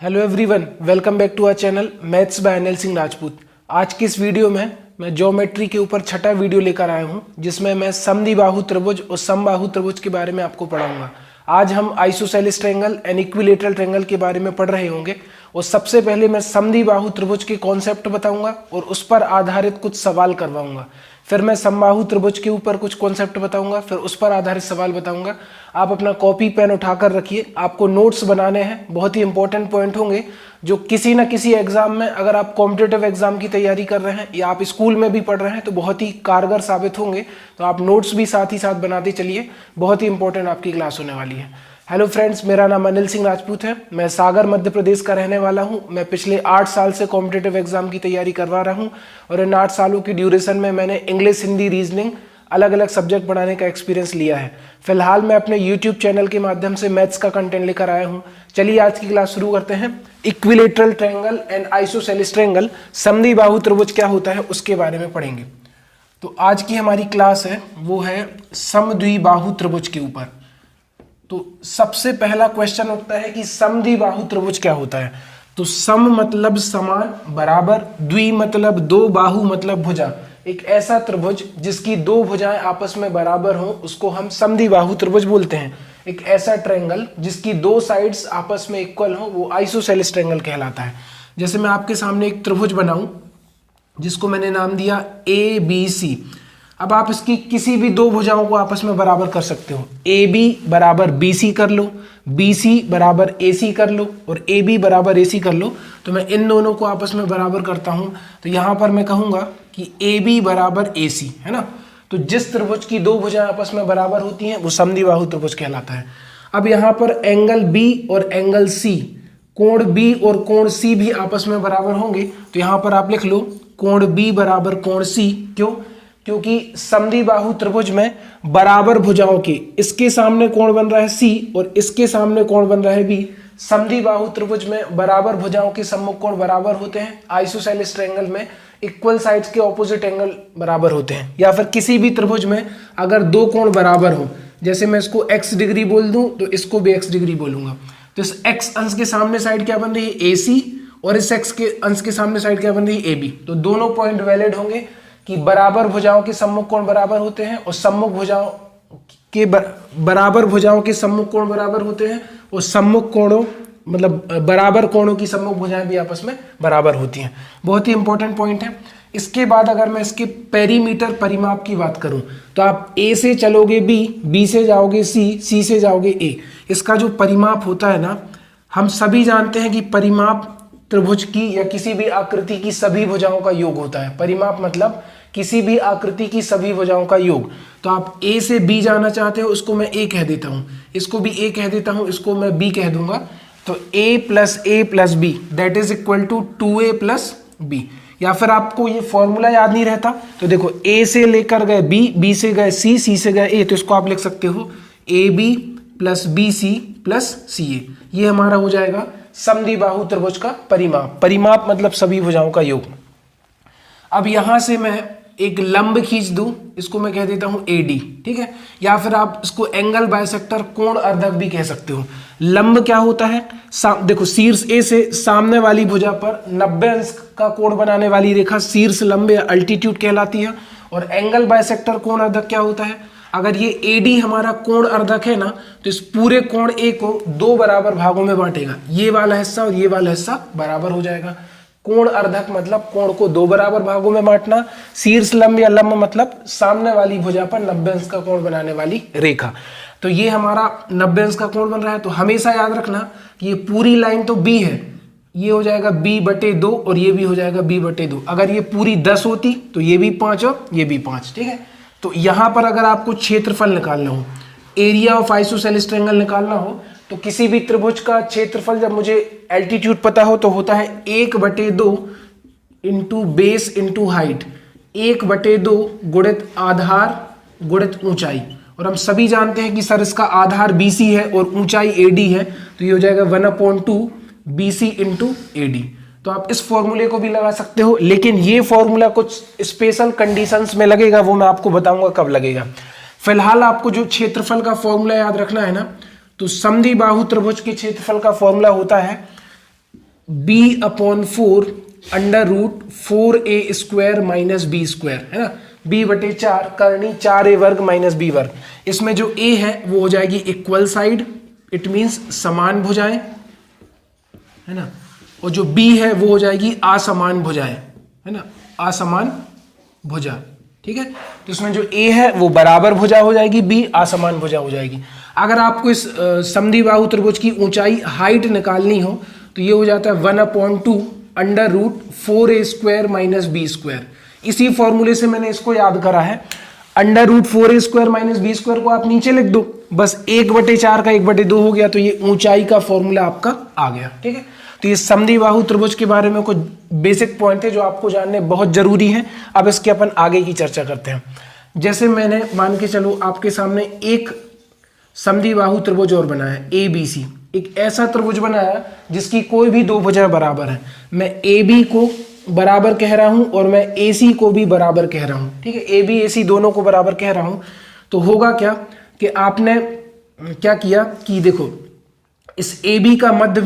Hello everyone, welcome back to our channel maths by Anil Singh Rajput. आज की इस वीडियो में मैं ज्योमेट्री के ऊपर छठा वीडियो लेकर आया हूं, जिसमें मैं समद्विबाहु त्रिभुज और समबाहु त्रिभुज के बारे में आपको पढ़ाऊंगा। आज हम isosceles triangle and equilateral triangle के बारे में पढ़ रहे होंगे और सबसे पहले मैं समद्विबाहु त्रिभुज के कॉन्सेप्ट बताऊंगा और उस पर आधारित कुछ सवाल करवाऊंगा। फिर मैं समबाहु त्रिभुज के ऊपर कुछ कॉन्सेप्ट बताऊंगा, फिर उस पर आधारित सवाल बताऊंगा। आप अपना कॉपी पेन उठाकर रखिए, आपको नोट्स बनाने हैं। बहुत ही इंपॉर्टेंट पॉइंट होंगे जो किसी न किसी एग्जाम में, अगर आप कॉम्पिटिटिव एग्जाम की तैयारी कर रहे हैं या आप स्कूल में भी पढ़ रहे हैं, तो बहुत ही कारगर साबित होंगे। तो आप नोट्स भी साथ ही साथ बनाते चलिए, बहुत ही इंपॉर्टेंट आपकी क्लास होने वाली है। हेलो फ्रेंड्स, मेरा नाम अनिल सिंह राजपूत है। मैं सागर मध्य प्रदेश का रहने वाला हूं। मैं पिछले 8 साल से कॉम्पिटिटिव एग्जाम की तैयारी करवा रहा हूं और इन 8 सालों की ड्यूरेशन में मैंने इंग्लिश, हिंदी, रीजनिंग अलग अलग सब्जेक्ट पढ़ाने का एक्सपीरियंस लिया है। फिलहाल मैं अपने यूट्यूब चैनल के माध्यम से मैथ्स का कंटेंट लेकर आया हूं। चलिए आज की क्लास शुरू करते हैं। Equilateral triangle and isosceles triangle, समद्विबाहु त्रिभुज क्या होता है उसके बारे में पढ़ेंगे। तो आज की हमारी क्लास है वो है समद्विबाहु त्रिभुज के ऊपर। तो सबसे पहला क्वेश्चन उठता है कि समद्विबाहु त्रिभुज क्या होता है। तो सम मतलब समान, बराबर, द्वि मतलब दो, बाहु मतलब भुजा। एक ऐसा त्रिभुज जिसकी दो भुजाएं आपस में बराबर हो उसको हम समद्विबाहु त्रिभुज बोलते हैं। एक ऐसा ट्रायंगल जिसकी दो साइड्स आपस में इक्वल हो वो आइसोसेलेस ट्रायंगल कहलाता है। जैसे मैं आपके सामने एक त्रिभुज बनाऊं जिसको मैंने नाम दिया ABC। अब आप इसकी किसी भी दो भुजाओं को आपस में बराबर कर सकते हो। AB बराबर BC कर लो, BC बराबर AC कर लो और AB बराबर AC कर लो। तो मैं इन दोनों को आपस में बराबर करता हूं तो यहां पर मैं कहूंगा कि AB बराबर AC है ना। तो जिस त्रिभुज की दो भुजाएं आपस में बराबर होती हैं वो समद्विबाहु त्रिभुज कहलाता है। अब यहाँ पर एंगल B और एंगल C, कोण B और कोण C भी आपस में बराबर होंगे। तो यहाँ पर आप लिख लो कोण B बराबर कोण C। क्यों? क्योंकि समद्विबाहु त्रिभुज में बराबर भुजाओं के, इसके सामने कोण बन रहा है C और इसके सामने कोण बन रहा है B। समद्विबाहु त्रिभुज में बराबर भुजाओं के सम्मुख कोण बराबर होते हैं। आइसोसेलेस ट्रायंगल में इक्वल साइड्स के ऑपोजिट एंगल बराबर होते हैं। या फिर किसी भी त्रिभुज में अगर दो कोण बराबर हो, जैसे मैं इसको x डिग्री बोल दूं तो इसको भी x डिग्री बोलूंगा, तो इस x अंश के सामने साइड क्या बन रही है AC और इस x के अंश के सामने साइड क्या बन रही है AB। तो दोनों पॉइंट वैलिड होंगे कि बराबर भुजाओं के सम्मुख कोण बराबर होते हैं और सम्मुख भुजाओं के बराबर भुजाओं के सम्मुख कोण बराबर होते हैं और सम्मुख कोणों मतलब बराबर कोणों की सम्मुख भुजाएं भी आपस में बराबर होती हैं। बहुत ही इंपॉर्टेंट पॉइंट है। इसके बाद अगर मैं इसके पेरीमीटर परिमाप की बात करूं तो आप A से चलोगे B से जाओगे C से जाओगे A। इसका जो परिमाप होता है ना, हम सभी जानते हैं कि परिमाप त्रिभुज की या किसी भी आकृति की सभी भुजाओं का योग होता है। परिमाप मतलब किसी भी आकृति की सभी भुजाओं का योग। तो आप A से B जाना चाहते हो, उसको मैं A कह देता हूँ, इसको भी A कह देता हूँ, इसको मैं B कह दूंगा। तो A plus B that is equal to 2A plus B। या फिर आपको ये फॉर्मूला याद नहीं रहता तो देखो, A से लेकर गए B से गए C से गए A, तो इसको आप लिख सकते हो AB plus BC plus CA। ये हमारा हो जाएगा समद्विबाहु त्रिभुज का परिमाप। परिमाप मतलब सभी भुजाओं का योग। अब यहां से मैं एक लंब खींच दूं, इसको मैं कह देता हूं AD, ठीक है। या फिर आप इसको एंगल बाइसेक्टर, कोण अर्धक भी कह सकते हो। लंब क्या होता है? देखो, शीर्ष A से सामने वाली भुजा पर 90 अंश का कोण बनाने वाली रेखा शीर्ष लंब या अल्टीट्यूड कहलाती है। और एंगल बाइसेक्टर, कोण अर्धक क्या होता है? अगर ये AD हमारा कोण अर्धक है ना, तो इस पूरे कोण A को दो बराबर भागों में बांटेगा। ये वाला हिस्सा और ये वाला हिस्सा बराबर हो जाएगा। कोण अर्धक मतलब कोण को दो बराबर भागों में बांटना। शीर्ष लंब या लंब मतलब सामने वाली भुजा पर 90 अंश का कोण बनाने वाली रेखा। तो ये हमारा 90 अंश का कोण बन रहा है। तो हमेशा याद रखना कि ये पूरी लाइन तो B है, ये हो जाएगा B/2 और ये भी हो जाएगा B/2। अगर ये पूरी 10 होती तो ये भी 5 और ये भी 5, ठीक है। तो यहां पर अगर आपको क्षेत्रफल निकालना हो, एरिया ऑफ आइसोसेलेस ट्रायंगल निकालना हो, तो किसी भी त्रिभुज का क्षेत्रफल जब मुझे एल्टीट्यूड पता हो तो होता है 1/2 इंटू बेस इंटू हाइट। 1/2 गुणित आधार गुणित ऊंचाई। और हम सभी जानते हैं कि सर इसका आधार BC है और ऊंचाई AD है, तो ये हो जाएगा 1/2 BC इंटू AD। तो आप इस फॉर्मूले को भी लगा सकते हो, लेकिन ये फॉर्मूला कुछ स्पेशल कंडीशंस में लगेगा, वो मैं आपको बताऊंगा कब लगेगा। फिलहाल आपको जो क्षेत्रफल का फॉर्मूला याद रखना है ना, तो समद्विबाहु त्रिभुज के क्षेत्रफल का फॉर्मूला होता है b/4 under root 4a² minus b square, है ना, b/4 करनी 4a वर्ग माइनस b वर्ग। इसमें जो a है वो हो जाएगी इक्वल साइड, इट मीन्स समान भुजाएं, है ना, और जो b है वो हो जाएगी असमान भुजाएं, है ना, असमान भुजा। ठीक है, तो इसमें जो a है वो बराबर भुजा हो जाएगी, b असमान भुजा हो जाएगी। अगर आपको इस समद्विबाहु त्रिभुज की ऊंचाई हाइट निकालनी हो तो ये हो जाता है 1/2 under root 4a² minus b square. इसी फॉर्मूले से मैंने इसको याद करा है। Under root 4a² minus b square को आप नीचे लिख दो, बस 1/4 का 1/2 हो गया, तो ये ऊंचाई का फॉर्मूला आपका आ गया। ठीक है, तो ये समद्विबाहु त्रिभुज के बारे में कुछ बेसिक पॉइंट थे जो आपको जानने बहुत जरूरी है। अब इसके अपन आगे की चर्चा करते हैं। जैसे मैंने मान के चलो आपके सामने एक समद्विबाहु त्रिभुज और बनाया ABC, एक ऐसा त्रिभुज बनाया जिसकी कोई भी दो भुजाएं बराबर है। मैं AB को बराबर कह रहा हूं और मैं AC को भी बराबर कह रहा हूं। ठीक है, AB AC दोनों को बराबर कह रहा हूं, तो होगा क्या कि आपने क्या किया कि देखो इस AB का मध्य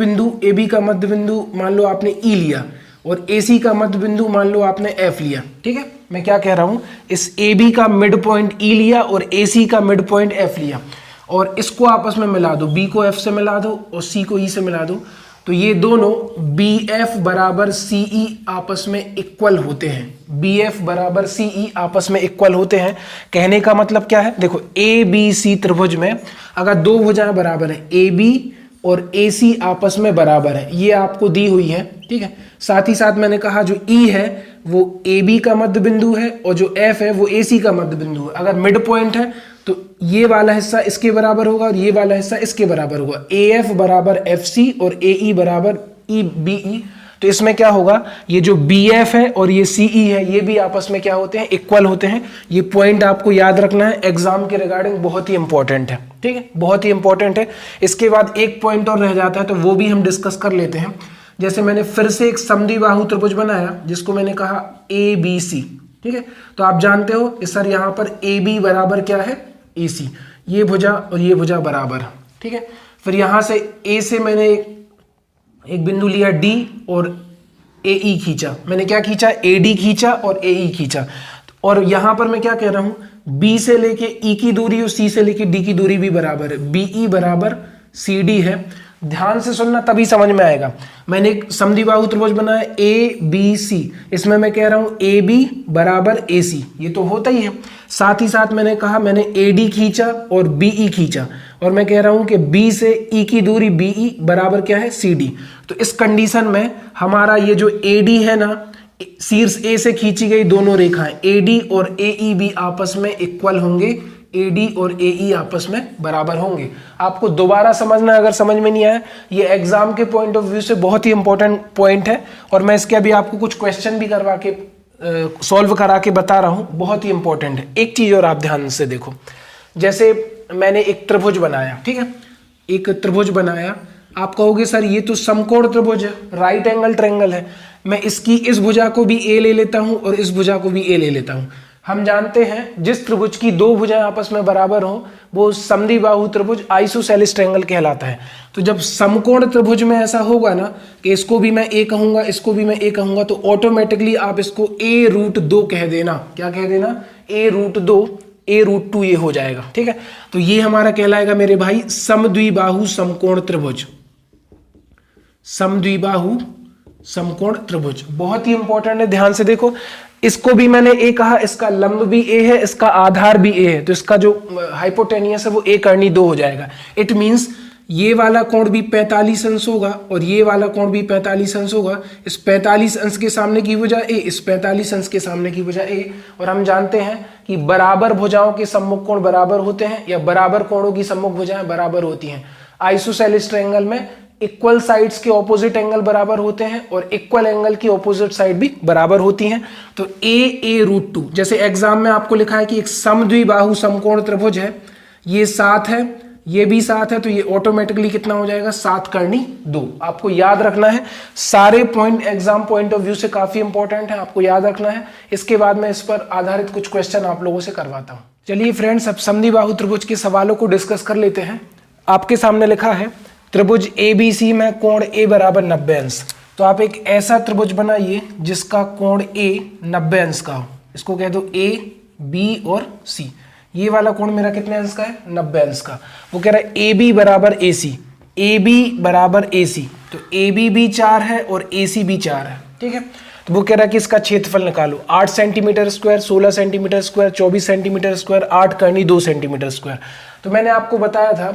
बिंदु मान लो आपने E लिया और AC का मध्य बिंदु मान लो आपने F लिया। ठीक है, मैं क्या कह रहा हूं, इस AB का मिड पॉइंट E लिया और AC का मिड पॉइंट F लिया और इसको आपस में मिला दो, B को F से मिला दो और C को E से मिला दो, तो ये दोनों BF बराबर CE आपस में इक्वल होते हैं। BF बराबर CE आपस में इक्वल होते हैं। कहने का मतलब क्या है, देखो ABC त्रिभुज में अगर दो भुजाएं बराबर है, AB और AC आपस में बराबर है, ये आपको दी हुई है। ठीक है, साथ ही साथ मैंने कहा जो E है वो AB का मध्य बिंदु है और जो F है वो AC का मध्य बिंदु है। अगर मिड पॉइंट है तो ये वाला हिस्सा इसके बराबर होगा और ये वाला हिस्सा इसके बराबर होगा। AF बराबर FC और AE बराबर BE। तो इसमें क्या होगा, ये जो BF है और ये CE है ये भी आपस में क्या होते हैं, इक्वल होते हैं। ये पॉइंट आपको याद रखना है, एग्जाम के रिगार्डिंग बहुत ही इंपॉर्टेंट है। ठीक है, बहुत ही इंपॉर्टेंट है। इसके बाद एक पॉइंट और रह जाता है तो वो भी हम डिस्कस कर लेते हैं। जैसे मैंने फिर से एक समद्विबाहु त्रिभुज बनाया जिसको मैंने कहा ABC। ठीक है, तो आप जानते हो कि सर यहाँ पर AB बराबर क्या है, AC, ये भुजा और ये भुजा बराबर। ठीक है, फिर यहाँ से A से मैंने एक बिंदु लिया D और AE खींचा। मैंने क्या खींचा, AD खींचा और AE खींचा। और यहाँ पर मैं क्या कह रहा हूँ, B से लेके E की दूरी और C से लेके D की दूरी भी बराबर है। BE बराबर CD है। ध्यान से सुनना तभी समझ में आएगा। मैंने एक समद्विबाहु त्रिभुज बनाया ABC, इसमें मैं कह रहा हूं AB बराबर AC, ये तो होता ही है। साथ ही साथ मैंने कहा मैंने AD खींचा और BE खींचा और मैं कह रहा हूं कि B से E की दूरी BE बराबर क्या है, CD। तो इस कंडीशन में हमारा ये जो AD है ना, शीर्ष A से खींची गई दोनों रेखाएं AD और AE भी आपस में इक्वल होंगे, AD और AE आपस में बराबर होंगे। आपको दोबारा समझना, अगर समझ में नहीं आया, ये एग्जाम के पॉइंट ऑफ व्यू से बहुत ही इंपॉर्टेंट पॉइंट है और मैं इसके अभी आपको कुछ क्वेश्चन भी करवा के सॉल्व करा के बता रहा हूं, बहुत ही इंपॉर्टेंट है। एक चीज और आप ध्यान से देखो, जैसे मैंने एक त्रिभुज बनाया, ठीक है, एक त्रिभुज बनाया, आप कहोगे सर ये तो समकोण त्रिभुज है, राइट एंगल ट्रायंगल है, मैं इसकी इस भुजा को भी A ले लेता हूं और इस भुजा को भी A ले लेता हूं। हम जानते हैं जिस त्रिभुज की दो भुजाएं आपस में बराबर हो वो समद्विबाहु त्रिभुज आइसोसेलेस ट्रायंगल कहलाता है। तो जब समकोण त्रिभुज में ऐसा होगा ना कि इसको भी मैं A कहूंगा, इसको भी मैं A कहूंगा, तो ऑटोमेटिकली आप इसको A√2 कह देना। क्या कह देना, A√2, A√2 ये हो जाएगा। ठीक है, तो ये हमारा कहलाएगा मेरे भाई समद्विबाहु समकोण त्रिभुज। समद्विबाहु समकोण त्रिभुज बहुत ही इंपॉर्टेंट है, ध्यान से देखो। इसको भी मैंने A कहा, इसका लंब भी A है, इसका आधार भी A है, तो इसका जो हाइपोटेनियस है वो A करनी 2 हो जाएगा। इट मींस ये वाला कोण भी 45 अंश होगा और ये वाला कोण भी 45 अंश होगा। इस 45 अंश के सामने की भुजा A, इस 45 अंश के सामने की भुजा A। और हम जानते हैं कि बराबर भुजाओं के सम्मुख कोण बराबर होते हैं या बराबर कोणों की सम्मुख भुजाएं बराबर होती हैं। आइसोसेलेस ट्रायंगल में इक्वल साइड्स के ऑपोजिट एंगल बराबर होते हैं और इक्वल एंगल की ऑपोजिट साइड भी बराबर होती हैं। तो A√2, जैसे एग्जाम में आपको लिखा है कि एक समद्विबाहु समकोण त्रिभुज है, ये 7 है, ये भी 7 है, तो ये ऑटोमेटिकली कितना हो जाएगा, 7 करनी 2। आपको याद रखना है, सारे point exam point of view से काफी इंपॉर्टेंट है, आपको याद रखना है। इसके बाद मैं इस पर आधारित कुछ क्वेश्चन आप लोगों से करवाता हूं। चलिए फ्रेंड्स, अब समद्विबाहु त्रिभुज के सवालों को डिस्कस कर लेते हैं। आपके सामने लिखा है त्रिभुज ABC में कोण A बराबर 90 अंश। तो आप एक ऐसा त्रिभुज बनाइए जिसका कोण A 90 अंश का हो। इसको कह दो A, B और C। ये वाला कोण मेरा कितने अंश का है? 90 अंश का। वो कह रहा है AB बराबर AC, AB बराबर AC, तो AB भी 4 है और AC भी 4 है, ठीक है। तो वो कह रहा है कि इसका क्षेत्रफल निकालो। 8 centimetre square, 16 centimetre square, 24 centimetre square, 8 करनी 2 सेंटीमीटर स्क्वायर। तो मैंने आपको बताया था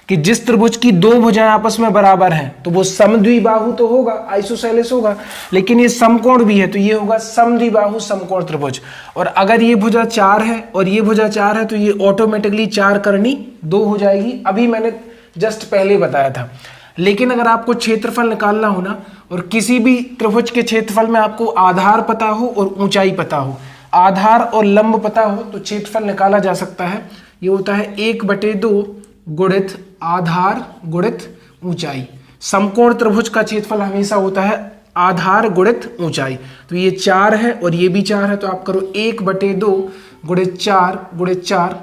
कि जिस त्रिभुज की दो भुजाएं आपस में बराबर हैं तो वो समद्विबाहु तो होगा, आइसोसेलेस होगा, लेकिन ये समकोण भी है तो ये होगा समद्विबाहु समकोण त्रिभुज। और अगर ये भुजा 4 है और ये भुजा 4 है तो ये ऑटोमेटिकली 4 करनी 2 हो जाएगी। अभी मैंने जस्ट पहले बताया था। लेकिन अगर आपको क्षेत्रफल निकालना हो ना, और किसी भी त्रिभुज के क्षेत्रफल में आपको आधार पता हो और ऊंचाई पता हो, आधार और लंब पता हो, तो क्षेत्रफल निकाला जा सकता है। ये होता है 1/2 गुणित आधार गुणित ऊंचाई। समकोण त्रिभुज का क्षेत्रफल हमेशा होता है आधार गुणित ऊंचाई। तो ये 4 है और ये भी 4 है, तो आप करो 1/2 गुणित 4 गुणित 4,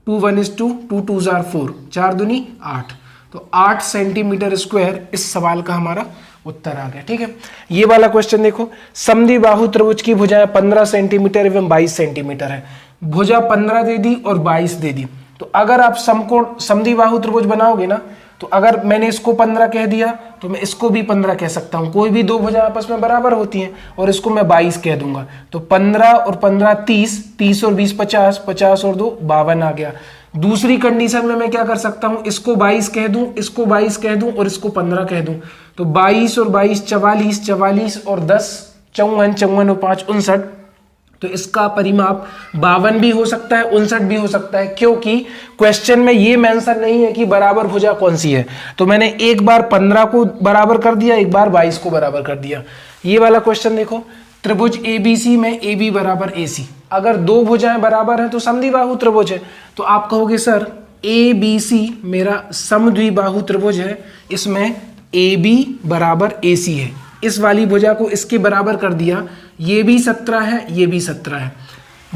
2 1 is 2, 2 2 are 4, 4 दूनी 8, तो 8 सेंटीमीटर स्क्वायर इस सवाल का हमारा उत्तर आ गया, ठीक है। ये वाला क्वेश्चन देखो, समद्विबाहु त्रिभुज की भुजाएं 15 सेंटीमीटर एवं 22 सेंटीमीटर है। भुजा 15 दे दी और 22 दे दी। तो अगर आप समकोण समद्विबाहु त्रिभुज बनाओगे ना, तो अगर मैंने इसको 15 कह दिया तो मैं इसको भी 15 कह सकता हूं। कोई भी दो भुजाएं आपस में बराबर होती हैं, और इसको मैं 22 कह दूंगा। तो 15 और 15 30, 30 और 20 50, 50 और 2 52 आ गया। दूसरी कंडीशन में मैं क्या कर सकता हूं, इसको 22 कह दूं, इसको 22 कह दूं और इसको 15 कह दूं। तो 22 और 22 44, 44 और 10 54, 54 और 5 59। तो इसका परिमाप 52 भी हो सकता है, 59 भी हो सकता है, क्योंकि क्वेश्चन में ये मेंशन नहीं है कि बराबर भुजा कौन सी है। तो मैंने एक बार 15 को बराबर कर दिया, एक बार 22 को बराबर कर दिया। ये वाला क्वेश्चन देखो, त्रिभुज ABC में AB बराबर AC। अगर दो भुजाएं बराबर हैं तो समद्विबाहु त्रिभुज है। तो आप कहोगे सर ABC मेरा समद्विबाहु त्रिभुज है, इसमें AB बराबर AC है। इस वाली भुजा को इसके बराबर कर दिया, ये भी 17 है, ये भी 17 है।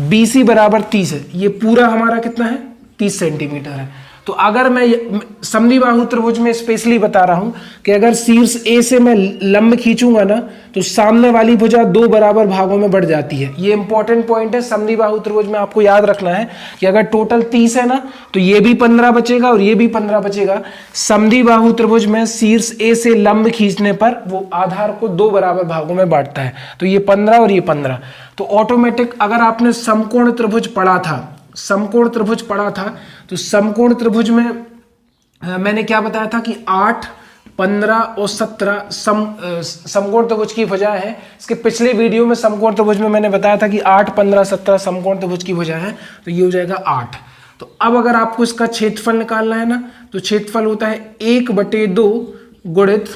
BC बराबर 30 है, ये पूरा हमारा कितना है? 30 सेंटीमीटर है। तो अगर मैं समद्विबाहु त्रिभुज में स्पेशली बता रहा हूं कि अगर शीर्ष A से मैं लंब खींचूंगा ना, तो सामने वाली भुजा 2 बराबर भागों में बढ़ जाती है। ये इंपॉर्टेंट पॉइंट है समद्विबाहु त्रिभुज में, आपको याद रखना है कि अगर टोटल 30 है ना, तो ये भी 15 बचेगा और ये भी 15 बचेगा। समद्विबाहु त्रिभुज में शीर्ष A से लंब खींचने पर वो आधार को 2 बराबर भागों में बांटता है। तो ये 15 और ये 15। तो ऑटोमेटिक अगर आपने समकोण त्रिभुज पढ़ा था, समकोण त्रिभुज पढ़ा था, तो समकोण त्रिभुज में मैंने क्या बताया था कि 8, 15 और 17 समकोण त्रिभुज की भुजाएं हैं। इसके पिछले वीडियो में समकोण त्रिभुज में मैंने बताया था कि 8, 15, 17 समकोण त्रिभुज की भुजाएं हैं, तो ये हो जाएगा 8। तो अब अगर आपको इसका क्षेत्रफल निकालना है ना, तो क्षेत्रफल होता है 1/2 गुणित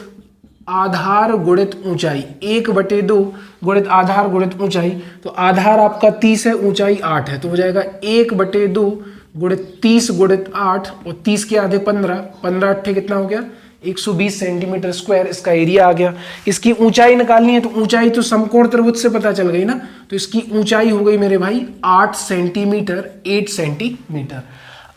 आधार गुणित ऊंचाई। 1/2 गुणित आधार गुणित ऊंचाई। तो आधार आपका 30 है, ऊंचाई 8 है, तो हो जाएगा 1/2 गुणित 30 गुणित 8, और 30 के आधे 15, 15 8 कितना हो गया? 120 सेंटीमीटर स्क्वायर इसका एरिया आ गया। इसकी ऊंचाई निकालनी है, तो ऊंचाई तो समकोण त्रिभुज से पता चल गई ना, तो इसकी ऊंचाई हो गई मेरे भाई 8 सेंटीमीटर, 8 सेंटीमीटर।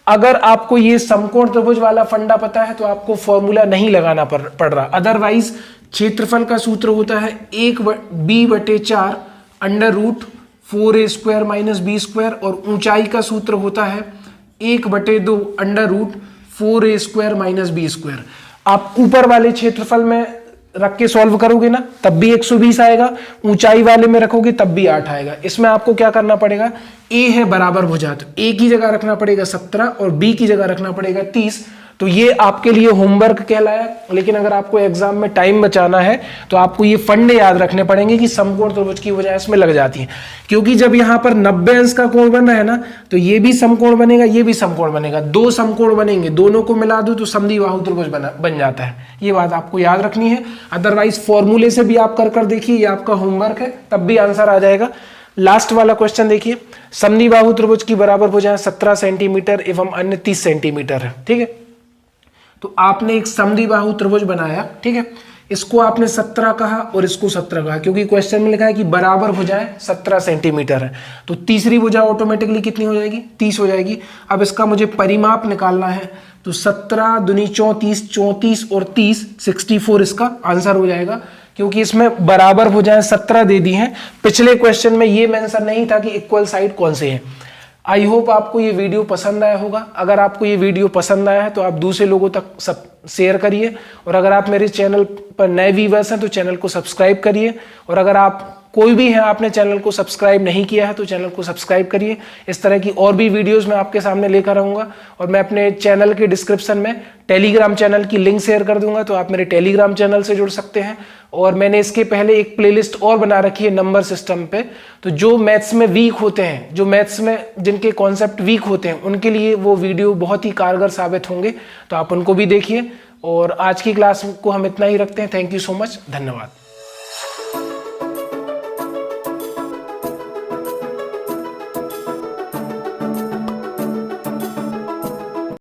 अगर आपको ये समकोण त्रिभुज वाला फंडा पता है तो आपको फॉर्मूला नहीं लगाना पड़ रहा। अदरवाइज क्षेत्रफल का सूत्र होता है 1b/4 √4a² - b², और ऊंचाई का सूत्र होता है 1/2 √4a² - b²। आप ऊपर वाले क्षेत्रफल में रख के सॉल्व करोगे ना, तब भी 120 आएगा, ऊंचाई वाले में रखोगे तब भी 8 आएगा। इसमें आपको क्या करना पड़ेगा, A है बराबर भुजा, तो A की जगह रखना पड़ेगा 17 और B की जगह रखना पड़ेगा 30। तो ये आपके लिए होमवर्क कहलाया। लेकिन अगर आपको एग्जाम में टाइम बचाना है तो आपको ये फंडे याद रखने पड़ेंगे कि समकोण त्रिभुज की वजह इसमें लग जाती है, क्योंकि जब यहाँ पर 90 अंश का कोण बन रहा है ना, तो ये भी समकोण बनेगा, ये भी समकोण बनेगा, 2 समकोण बनेंगे, दोनों को मिला दो तो समद्विबाहु त्रिभुज बन जाता है। ये बात आपको याद रखनी है। अदरवाइज फॉर्मूले से भी आप कर देखिए, ये आपका होमवर्क है, तब भी आंसर आ जाएगा। लास्ट वाला क्वेश्चन देखिए, समद्विबाहु त्रिभुज की बराबर भुजाएं 17 सेंटीमीटर एवं अन्य 30 सेंटीमीटर है, ठीक है। तो आपने एक समद्विबाहु त्रिभुज बनाया, ठीक है, इसको आपने 17 कहा और इसको 17 कहा, क्योंकि क्वेश्चन में लिखा है कि बराबर भुजाएं 17 सेंटीमीटर है। तो तीसरी भुजा ऑटोमेटिकली कितनी हो जाएगी? 30 हो जाएगी। अब इसका मुझे परिमाप निकालना है, तो 17 दूनी 34, 34 और 30 64 इसका आंसर हो जाएगा। क्योंकि इसमें बराबर हो जाए 17 दे दी हैं। पिछले क्वेश्चन में ये मेंशन नहीं था कि इक्वल साइड कौन से हैं। आई होप आपको ये वीडियो पसंद आया होगा। अगर आपको ये वीडियो पसंद आया है तो आप दूसरे लोगों तक सब शेयर करिए, और अगर आप मेरे चैनल पर नए व्यूअर्स हैं तो चैनल को सब्सक्राइब करिए, और अगर आप कोई भी है आपने चैनल को सब्सक्राइब नहीं किया है तो चैनल को सब्सक्राइब करिए। इस तरह की और भी वीडियोस मैं आपके सामने लेकर आऊँगा, और मैं अपने चैनल के डिस्क्रिप्शन में टेलीग्राम चैनल की लिंक शेयर कर दूंगा, तो आप मेरे टेलीग्राम चैनल से जुड़ सकते हैं। और मैंने इसके पहले एक प्लेलिस्ट और बना रखी है नंबर सिस्टम पे, तो जो मैथ्स में वीक होते हैं, जो मैथ्स में जिनके कॉन्सेप्ट वीक होते हैं, उनके लिए वो वीडियो बहुत ही कारगर साबित होंगे, तो आप उनको भी देखिए। और आज की क्लास को हम इतना ही रखते हैं। थैंक यू सो मच, धन्यवाद।